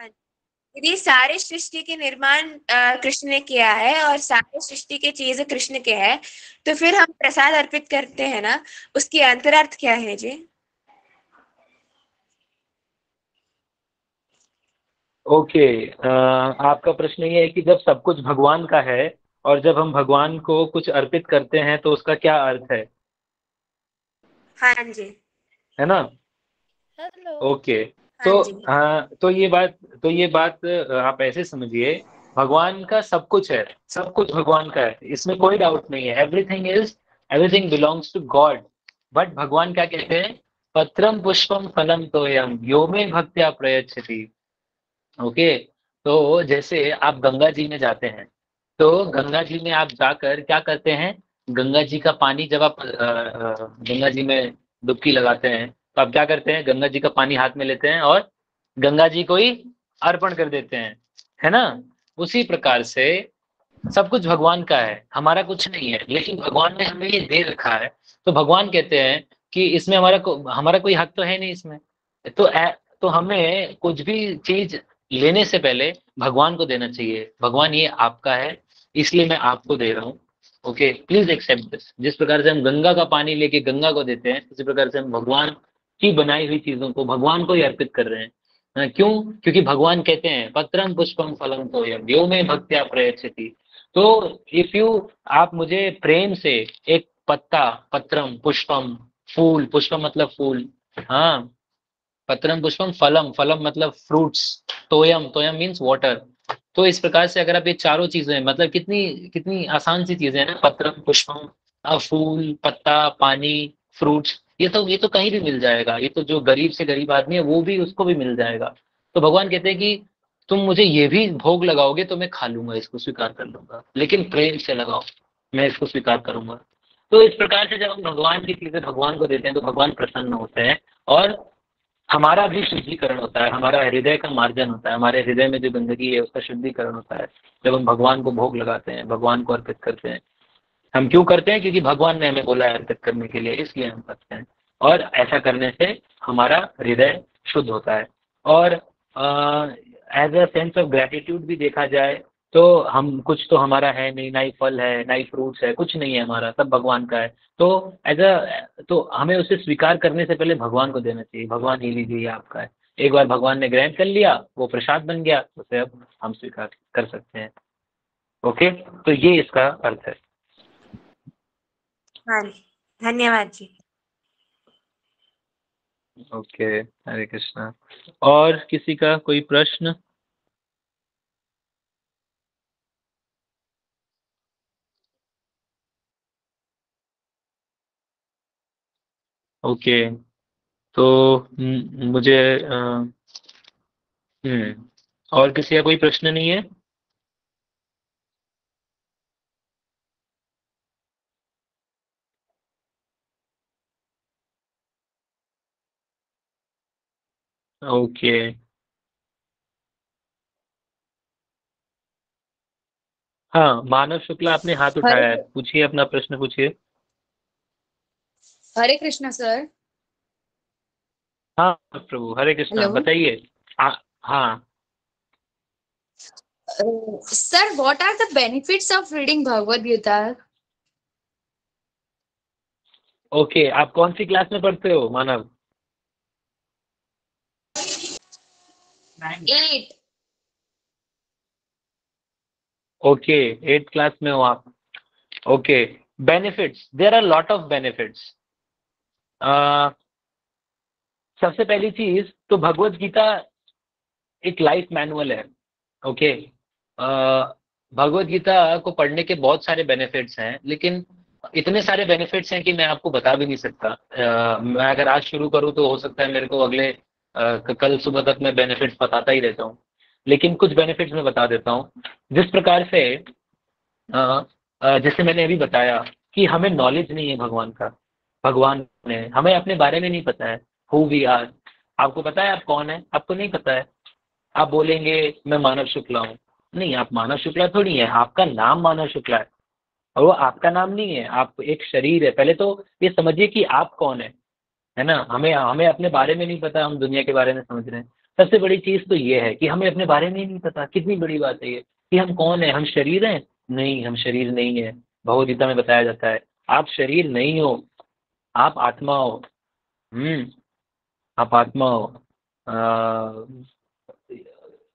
यदि सारे सृष्टि के निर्माण कृष्ण ने किया है और सारे सृष्टि के चीज कृष्ण के है, तो फिर हम प्रसाद अर्पित करते हैं ना, उसकी अंतरार्थ क्या है जी?
ओके, आपका प्रश्न ये है कि जब सब कुछ भगवान का है और जब हम भगवान को कुछ अर्पित करते हैं तो उसका क्या अर्थ
हाँ जी।
है ना?
हेलो।
ओके,
हाँ
तो
जी।
हाँ, तो ये बात आप ऐसे समझिए, भगवान का सब कुछ है, सब कुछ भगवान का है, इसमें कोई डाउट नहीं है। Everything belongs to God. But भगवान क्या कहते हैं? पत्रम पुष्पम फलम तोयम यो मे भक्त्या प्रयच्छति। ओके, तो जैसे आप गंगा जी में जाते हैं, तो गंगा जी में आप जाकर क्या करते हैं? गंगा जी का पानी जब आप गंगा जी में डुबकी लगाते हैं, तो आप क्या करते हैं? गंगा जी का पानी हाथ में लेते हैं और गंगा जी को ही अर्पण कर देते हैं, है ना? उसी प्रकार से सब कुछ भगवान का है, हमारा कुछ नहीं है, लेकिन भगवान ने हमें ये दे रखा है। तो भगवान कहते हैं कि इसमें हमारा कोई हक तो है नहीं इसमें। तो तो हमें कुछ भी चीज लेने से पहले भगवान को देना चाहिए। भगवान ये आपका है, इसलिए मैं आपको दे रहा हूँ। Okay, please accept this. जिस प्रकार से हम गंगा का पानी लेके गंगा को देते हैं, उसी प्रकार से हम भगवान की बनाई हुई चीजों को भगवान को ही अर्पित कर रहे हैं। क्यों? क्योंकि भगवान कहते हैं पत्रम पुष्पम फलम तोयम यो मे भक्त्या प्रयच्छति। तो इफ यू आप मुझे प्रेम से एक पत्ता, पत्रम पुष्पम, फूल, पुष्पम मतलब फूल, हाँ, पत्रम पुष्पम फलम, फलम मतलब फ्रूट्स, तोयम, तोयम मीन्स वाटर। तो इस प्रकार से अगर आप ये चारों चीजें, मतलब कितनी कितनी आसान सी चीजें हैं ना, पत्रम पुष्पम, फूल, पत्ता, पानी, फ्रूट्स, ये तो कहीं भी मिल जाएगा। ये तो जो गरीब से गरीब आदमी है वो भी, उसको भी मिल जाएगा। तो भगवान कहते हैं कि तुम मुझे ये भी भोग लगाओगे तो मैं खा लूंगा, इसको स्वीकार कर लूंगा, लेकिन प्रेम से लगाओ, मैं इसको स्वीकार करूंगा। तो इस प्रकार से जब हम भगवान की चीजें भगवान को देते हैं तो भगवान प्रसन्न होते हैं, और हमारा भी शुद्धिकरण होता है, हमारा हृदय का मार्जन होता है, हमारे हृदय में जो गंदगी है उसका शुद्धिकरण होता है जब हम भगवान को भोग लगाते हैं, भगवान को अर्पित करते हैं। हम क्यों करते हैं? क्योंकि भगवान ने हमें बोला है अर्पित करने के लिए, इसलिए हम करते हैं। और ऐसा करने से हमारा हृदय शुद्ध होता है। और as a sense of gratitude भी देखा जाए तो हम कुछ तो हमारा है नहीं, ना ही फल है, ना ही फ्रूट्स है, कुछ नहीं है हमारा, सब भगवान का है। तो तो हमें उसे स्वीकार करने से पहले भगवान को देना चाहिए। भगवान ही लीजिए, ये आपका है। एक बार भगवान ने ग्रहण कर लिया, वो प्रसाद बन गया, उसे अब हम स्वीकार कर सकते हैं। ओके, तो ये इसका अर्थ है।
हाँ जी, धन्यवाद जी।
ओके, हरे कृष्णा। और किसी का कोई प्रश्न? ओके, तो मुझे और किसी का कोई प्रश्न नहीं है? ओके, हाँ, मानव शुक्ला, आपने हाथ उठाया है,
हरे
पूछिए, अपना प्रश्न पूछिए।
हरे कृष्णा सर।
हाँ प्रभु, हरे कृष्णा,
हेलो
बताइए। हाँ,
sir, what are the benefits of reading Bhagavad Gita?
Okay, आप कौन सी क्लास में पढ़ते हो मानव?
8।
ओके, 8th क्लास में हो आप। Okay, benefits, there are lot of benefits. सबसे पहली चीज तो भगवत गीता एक लाइफ मैनुअल है। ओके, भगवत गीता को पढ़ने के बहुत सारे बेनिफिट्स हैं, लेकिन इतने सारे बेनिफिट्स हैं कि मैं आपको बता भी नहीं सकता। मैं अगर आज शुरू करूं तो हो सकता है मेरे को अगले कल सुबह तक मैं बेनिफिट्स बताता ही रहता हूँ। लेकिन कुछ बेनिफिट्स मैं बता देता हूँ। जिस प्रकार से जैसे मैंने अभी बताया कि हमें नॉलेज नहीं है भगवान का, भगवान ने हमें अपने बारे में नहीं पता है, हु वी आर।
आपको पता है आप कौन है? आपको नहीं पता है। आप बोलेंगे मैं मानव शुक्ला हूँ, नहीं, आप मानव शुक्ला थोड़ी है, आपका नाम मानव शुक्ला है और वो आपका नाम नहीं है, आप एक शरीर है। पहले तो ये समझिए कि आप कौन है ना। हमें हमें अपने बारे में नहीं पता, हम दुनिया के बारे में समझ रहे हैं। सबसे बड़ी चीज तो ये है कि हमें अपने बारे में ही नहीं पता। कितनी बड़ी बात है ये कि हम कौन है। हम शरीर हैं? नहीं, हम शरीर नहीं है। भगवद गीता में बताया जाता है आप शरीर नहीं हो, आप आत्मा हो। आप आत्मा हो।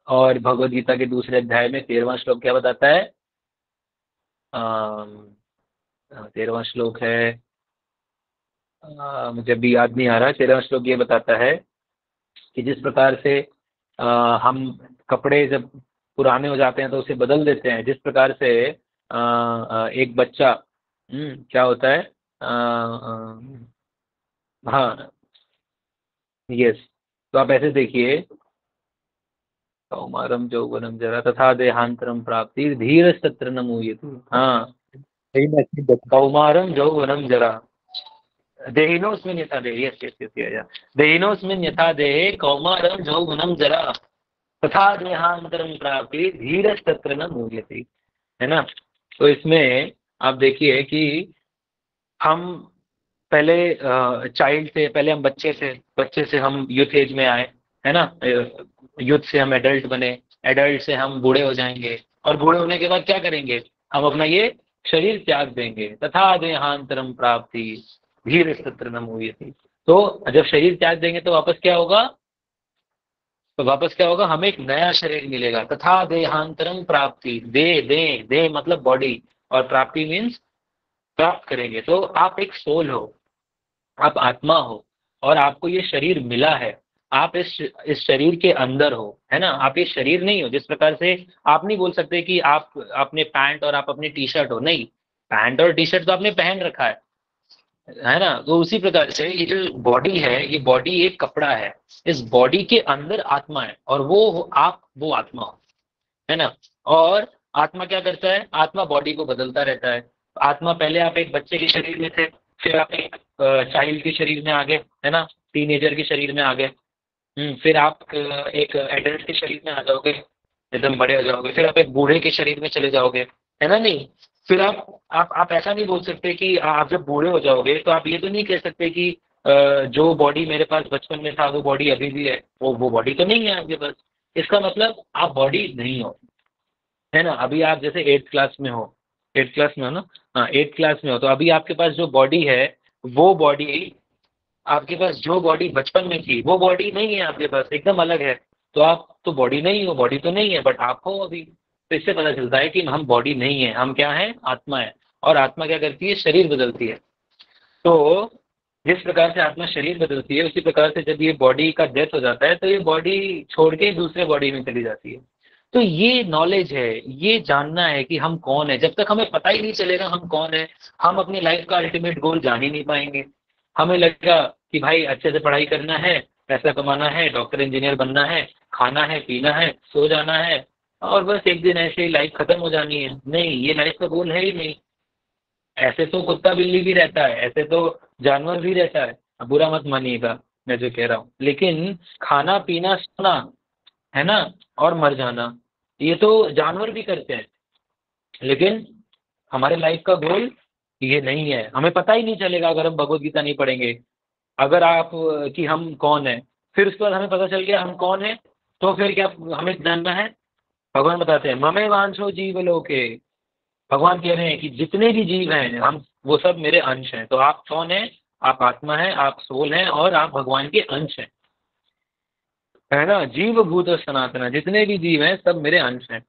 और भगवद गीता के दूसरे अध्याय में 13वां श्लोक क्या बताता है? 13वां श्लोक है, मुझे अभी याद नहीं आ रहा। 13वां श्लोक ये बताता है कि जिस प्रकार से हम कपड़े जब पुराने हो जाते हैं तो उसे बदल देते हैं, जिस प्रकार से एक बच्चा क्या होता है, हाँ, यस, तो आप ऐसे देखिए, कौमारम यौवनम जरा तथा देहांतरम प्राप्ति धीर सत्र न मुह्यते। हाँ, कौमारम यौवनम जरा देहिनोऽस्मिन् यथा देहे, यस यस यस या देहिनोऽस्मिन् यथा देहे कौमारम यौवनम जरा तथा देहांतरम प्राप्ति धीर सत्र न मुह्यते, है ना। तो इसमें आप देखिए कि हम पहले चाइल्ड से, पहले हम बच्चे से हम यूथ एज में आए, है ना। यूथ से हम एडल्ट बने, एडल्ट से हम बूढ़े हो जाएंगे और बूढ़े होने के बाद क्या करेंगे? हम अपना ये शरीर त्याग देंगे। तथा देहांतरम प्राप्ति धीर सत्र न मुह्यते। तो जब शरीर त्याग देंगे तो वापस क्या होगा? तो वापस क्या होगा? हमें एक नया शरीर मिलेगा। तथा देहांतरम प्राप्ति, दे मतलब बॉडी, और प्राप्ति मीन्स प्राप्त करेंगे। तो आप एक सोल हो, आप आत्मा हो और आपको ये शरीर मिला है। आप इस शरीर के अंदर हो, है ना। आप ये शरीर नहीं हो। जिस प्रकार से आप नहीं बोल सकते कि आप अपने पैंट और आप अपनी टी शर्ट हो, नहीं, पैंट और टी शर्ट तो आपने पहन रखा है ना। तो उसी प्रकार से ये जो बॉडी है, ये बॉडी एक कपड़ा है, इस बॉडी के अंदर आत्मा है और आप वो आत्मा हो, है ना। और आत्मा क्या करता है? आत्मा बॉडी को बदलता रहता है। आत्मा, पहले आप एक बच्चे के शरीर में थे, फिर आप एक चाइल्ड के शरीर में आ गए, है ना, टीनेजर के शरीर में आ गए। फिर आप एक एडल्ट के शरीर में आ जाओगे, एकदम बड़े हो जाओगे, फिर आप एक बूढ़े के शरीर में चले जाओगे, है ना। नहीं, फिर आप ऐसा नहीं बोल सकते कि आप जब बूढ़े हो जाओगे तो आप ये तो नहीं कह सकते कि जो बॉडी मेरे पास बचपन में था वो बॉडी अभी भी है, वो बॉडी तो नहीं है आपके पास। इसका मतलब आप बॉडी नहीं हो, है ना। अभी आप जैसे 8th क्लास में हो, 8th क्लास में हो ना, हाँ 8th क्लास में हो, तो अभी आपके पास जो बॉडी है, वो बॉडी, आपके पास जो बॉडी बचपन में थी वो बॉडी नहीं है आपके पास, एकदम अलग है। तो आप तो बॉडी नहीं हो, बॉडी तो नहीं है, बट आप हो अभी। तो इससे पता चलता है कि हम बॉडी नहीं है, हम क्या है? आत्मा है। और आत्मा क्या करती है? शरीर बदलती है। तो जिस प्रकार से आत्मा शरीर बदलती है, उसी प्रकार से जब ये बॉडी का डेथ हो जाता है तो ये बॉडी छोड़ के दूसरे बॉडी में चली जाती है। तो ये नॉलेज है, ये जानना है कि हम कौन है। जब तक हमें पता ही नहीं चलेगा हम कौन है, हम अपनी लाइफ का अल्टीमेट गोल जान ही नहीं पाएंगे। हमें लगेगा कि भाई अच्छे से पढ़ाई करना है, पैसा कमाना है, डॉक्टर इंजीनियर बनना है, खाना है, पीना है, सो जाना है, और बस एक दिन ऐसे ही लाइफ खत्म हो जानी है। नहीं, ये लाइफ का गोल है ही नहीं। ऐसे तो कुत्ता बिल्ली भी रहता है, ऐसे तो जानवर भी रहता है। अब बुरा मत मानिएगा मैं जो कह रहा हूँ, लेकिन खाना पीना सोना, है ना, और मर जाना, ये तो जानवर भी करते हैं। लेकिन हमारे लाइफ का गोल ये नहीं है। हमें पता ही नहीं चलेगा अगर हम भगवत गीता नहीं पढ़ेंगे। अगर आप कि हम कौन है, फिर उसके बाद हमें पता चल गया हम कौन है, तो फिर क्या हमें जानना है? भगवान बताते हैं ममे वांछो जीव लोके। भगवान कह रहे हैं कि जितने भी जीव हैं हम, वो सब मेरे अंश हैं। तो आप कौन है? आप आत्मा है, आप सोल हैं, और आप भगवान के अंश हैं, है ना। जीव भूत सनातना, जितने भी जीव हैं सब मेरे अंश हैं,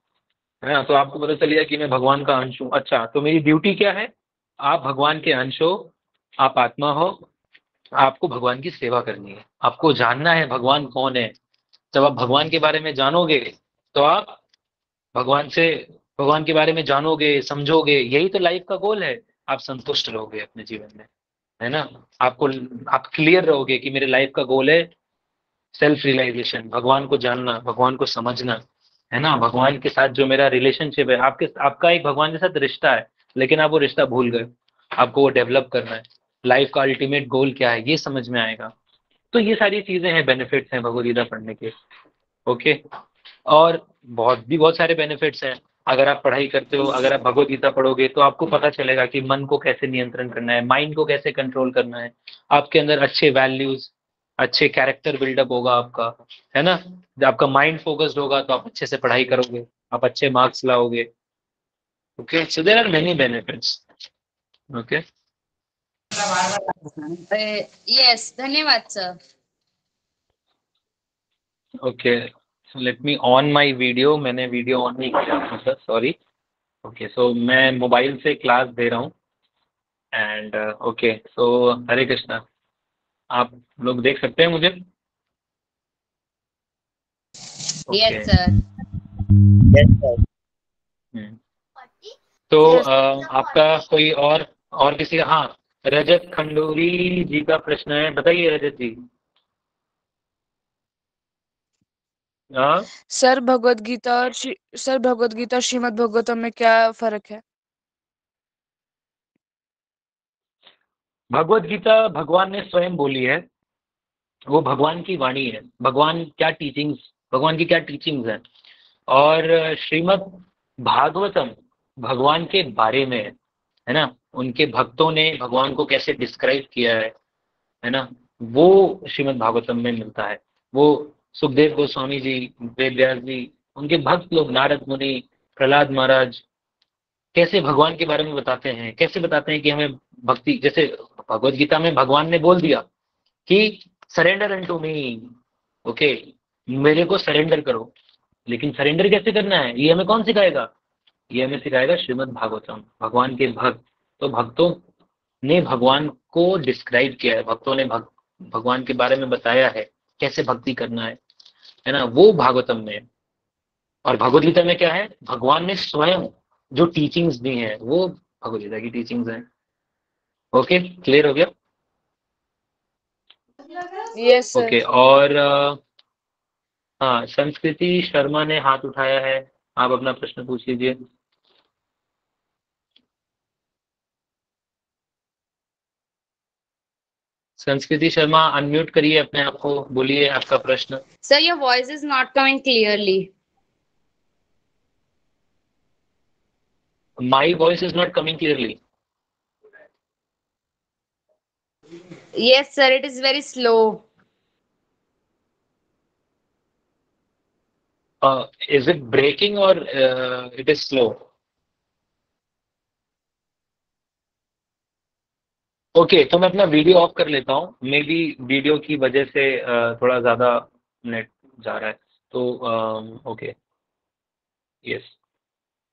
है ना। तो आपको पता चल गया कि मैं भगवान का अंश हूँ। अच्छा, तो मेरी ड्यूटी क्या है? आप भगवान के अंश हो, आप आत्मा हो, आपको भगवान की सेवा करनी है, आपको जानना है भगवान कौन है। जब आप भगवान के बारे में जानोगे तो आप भगवान से, भगवान के बारे में जानोगे, समझोगे, यही तो लाइफ का गोल है। आप संतुष्ट रहोगे अपने जीवन में, है ना। आप क्लियर रहोगे कि मेरे लाइफ का गोल है सेल्फ रियलाइजेशन, भगवान को जानना, भगवान को समझना, है ना। भगवान के साथ जो मेरा रिलेशनशिप है, आपका एक भगवान के साथ रिश्ता है, लेकिन आप वो रिश्ता भूल गए। आपको वो डेवलप करना है। लाइफ का अल्टीमेट गोल क्या है ये समझ में आएगा। तो ये सारी चीजें हैं, बेनिफिट्स हैं भगवद गीता पढ़ने के। ओके, और बहुत सारे बेनिफिट्स हैं। अगर आप पढ़ाई करते हो, अगर आप भगवद गीता पढ़ोगे तो आपको पता चलेगा कि मन को कैसे नियंत्रण करना है, माइंड को कैसे कंट्रोल करना है, आपके अंदर अच्छे वैल्यूज, अच्छे कैरेक्टर बिल्डअप होगा आपका, है ना। जब आपका माइंड फोकस्ड होगा तो आप अच्छे से पढ़ाई करोगे, आप अच्छे मार्क्स लाओगे। Okay, so there are many benefits. Okay,
yes, धन्यवाद sir.
Okay, let me on my video. मैंने वीडियो ऑन नहीं किया सर, सॉरी। ओके, सो मैं मोबाइल से क्लास दे रहा हूँ एंड ओके, सो हरे कृष्णा। आप लोग देख सकते हैं मुझे?
Yes sir.
तो आपका कोई और किसी का? हाँ, रजत खंडूरी जी का प्रश्न है, बताइए रजत जी। हाँ,
सर भगवत गीता और श्रीमद् भागवतम में क्या फर्क है?
भगवत गीता भगवान ने स्वयं बोली है, वो भगवान की वाणी है। भगवान की क्या टीचिंग्स हैं। और श्रीमद् भागवतम भगवान के बारे में है ना। उनके भक्तों ने भगवान को कैसे डिस्क्राइब किया है ना, वो श्रीमद् भागवतम में मिलता है। वो सुखदेव गोस्वामी जी, वेद व्यास जी, उनके भक्त लोग, नारद मुनि, प्रहलाद महाराज, कैसे भगवान के बारे में बताते हैं, कैसे बताते हैं कि हमें भक्ति, जैसे भगवत गीता में भगवान ने बोल दिया कि सरेंडर अनटू मी, ओके, मेरे को सरेंडर करो। लेकिन सरेंडर कैसे करना है, ये हमें कौन सिखाएगा? ये हमें सिखाएगा श्रीमद् भागवतम, भगवान के भक्त। तो भक्तों ने भगवान को डिस्क्राइब किया है, भक्तों ने भगवान के बारे में बताया है कैसे भक्ति करना है ना, वो भागवतम में। और भगवद गीता में क्या है, भगवान ने स्वयं जो टीचिंग्स दी हैं वो भगवद गीता की टीचिंग्स हैं। ओके, क्लियर हो गया?
Yes sir.
ओके, और हाँ, संस्कृति शर्मा ने हाथ उठाया है, आप अपना प्रश्न पूछ लीजिए। संस्कृति शर्मा, अनम्यूट करिए अपने आप को, बोलिए आपका प्रश्न।
Sir, your voice is not coming clearly.
My voice is not coming clearly.
Yes, sir, it is very slow.
Is it breaking or it is slow? Okay, तो मैं अपना वीडियो ऑफ कर लेता हूँ। मे बी वीडियो की वजह से थोड़ा ज़्यादा नेट जा रहा है, तो ओके, यस।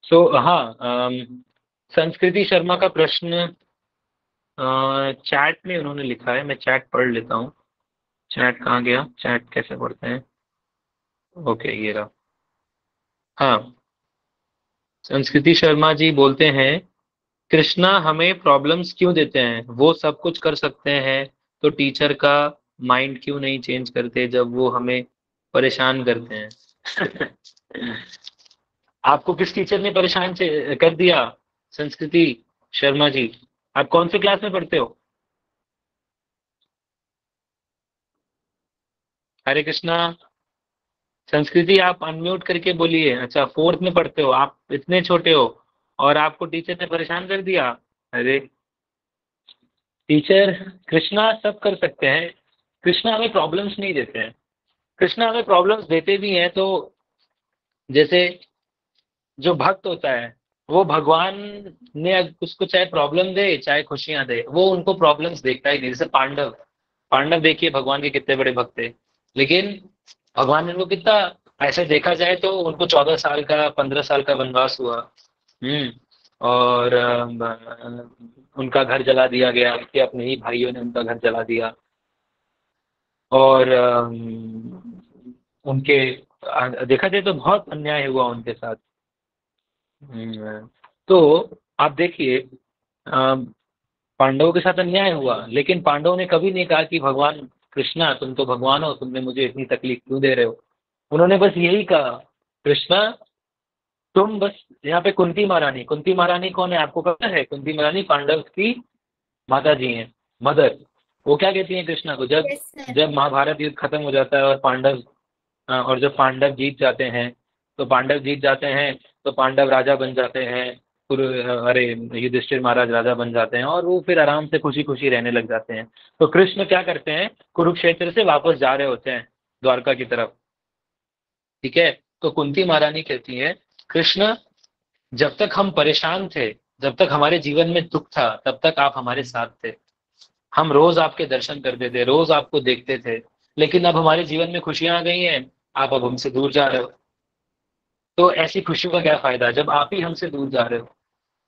सो हाँ, संस्कृति शर्मा का प्रश्न चैट में उन्होंने लिखा है, मैं चैट पढ़ लेता हूँ। चैट कहाँ गया, चैट कैसे पढ़ते हैं? ओके, ये रहा। हाँ, संस्कृति शर्मा जी बोलते हैं, कृष्णा हमें प्रॉब्लम्स क्यों देते हैं, वो सब कुछ कर सकते हैं, तो टीचर का माइंड क्यों नहीं चेंज करते जब वो हमें परेशान करते हैं? आपको किस टीचर ने परेशान कर दिया संस्कृति शर्मा जी? आप कौन से क्लास में पढ़ते हो? हरे कृष्णा। संस्कृति, आप अनम्यूट करके बोलिए। अच्छा, 4th में पढ़ते हो आप, इतने छोटे हो और आपको टीचर ने परेशान कर दिया? अरे टीचर, कृष्णा सब कर सकते हैं, कृष्णा हमें प्रॉब्लम्स नहीं देते हैं। कृष्णा हमें प्रॉब्लम्स देते भी हैं तो जैसे जो भक्त होता है वो भगवान ने उसको चाहे प्रॉब्लम दे चाहे खुशियां दे, वो उनको प्रॉब्लम्स देखता ही नहीं। जैसे पांडव, देखिए भगवान के कितने बड़े भक्त थे, लेकिन भगवान ने उनको कितना, ऐसे देखा जाए तो उनको 14 साल का 15 साल का वनवास हुआ। और उनका घर जला दिया गया, उनके अपने ही भाइयों ने उनका घर जला दिया। और उनके देखा जाए तो बहुत अन्याय हुआ उनके साथ। तो आप देखिए, पांडवों के साथ अन्याय हुआ, लेकिन पांडवों ने कभी नहीं कहा कि भगवान कृष्णा तुम तो भगवान हो, तुमने मुझे इतनी तकलीफ क्यों दे रहे हो। उन्होंने बस यही कहा, कृष्णा तुम बस, यहाँ पे कुंती महारानी कौन है आपको पता है? कुंती महारानी पांडव की माता जी हैं, मदर। वो क्या कहती हैं कृष्णा को, जब
Yes, sir.
जब महाभारत युद्ध खत्म हो जाता है और जब पांडव जीत जाते हैं, तो पांडव राजा बन जाते हैं, अरे युधिष्ठिर महाराज राजा बन जाते हैं और वो फिर आराम से खुशी खुशी रहने लग जाते हैं। तो कृष्ण क्या करते हैं, कुरुक्षेत्र से वापस जा रहे होते हैं द्वारका की तरफ, ठीक है। तो कुंती महारानी कहती है, कृष्ण जब तक हम परेशान थे, जब तक हमारे जीवन में दुख था, तब तक आप हमारे साथ थे, हम रोज आपके दर्शन करते थे, रोज आपको देखते थे, लेकिन अब हमारे जीवन में खुशियां आ गई हैं, आप अब हमसे दूर जा रहे हो। तो ऐसी खुशियों का क्या फायदा जब आप ही हमसे दूर जा रहे हो।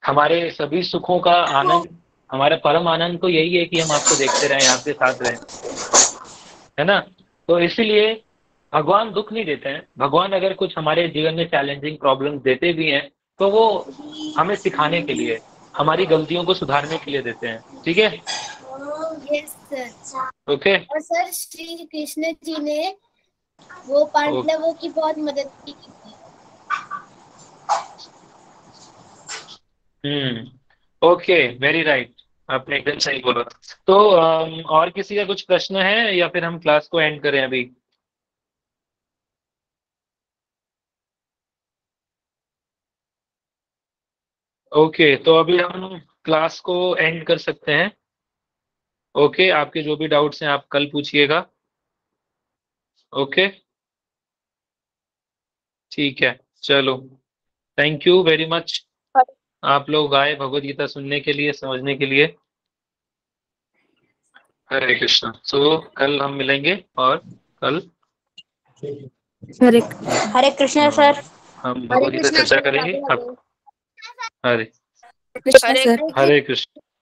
हमारे सभी सुखों का आनंद, हमारा परम आनंद तो यही है कि हम आपको देखते रहें, आपके साथ रहें, है ना। तो इसीलिए भगवान दुख नहीं देते हैं। भगवान अगर कुछ हमारे जीवन में चैलेंजिंग प्रॉब्लम्स देते भी हैं तो वो हमें सिखाने के लिए, हमारी गलतियों को सुधारने के लिए देते हैं, ठीक है।
Yes, sir.
ओके
और सर श्री कृष्ण जी ने वो पांडवों की बहुत मदद की थी।
ओके, वेरी राइट, आपने एकदम सही बोला। तो और किसी का कुछ प्रश्न है या फिर हम क्लास को एंड करें अभी? ओके, तो अभी हम क्लास को एंड कर सकते हैं। ओके, आपके जो भी डाउट्स हैं आप कल पूछिएगा। ओके, ठीक है, चलो, थैंक यू वेरी मच। आप लोग आए भगवद गीता सुनने के लिए, समझने के लिए। हरे कृष्णा। तो कल हम मिलेंगे और कल
हरे कृष्ण सर।
हम भगवद गीता चर्चा करेंगे। हरे
हरे
हरे कृष्ण।